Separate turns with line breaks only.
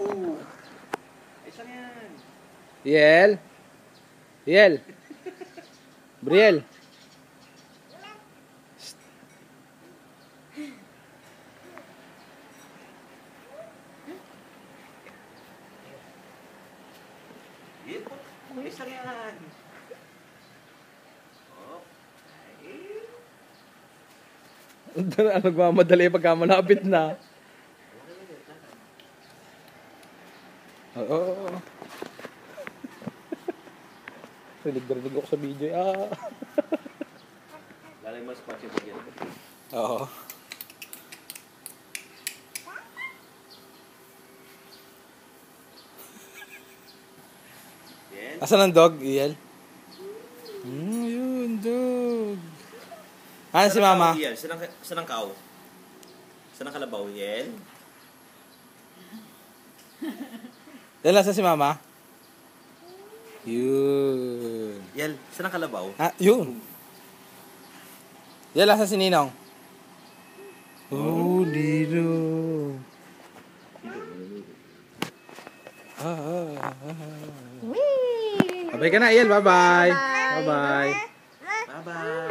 Oo. Ay, saan yan?
Yel? Yel? Briel?
Yan po. Ay, saan yan? Oh. Ay.
Nagmamadali pagka malapit na. Oo. Rinig ako sa video.
Lalay mo sa patsi mo dyan.
Oo.
Yan.
Asan ang dog, Iel? Yun, dog. Ano si mama?
Yan. Saan ang kao? Saan ang kalabaw? Yan.
Yan, asan si mama? Yun.
Yan. Saan ang kalabaw?
Yun. Yan, asan si Ninong? Oh, Ninong. Bye ka na, Iel. Bye-bye. Bye-bye.
Bye-bye.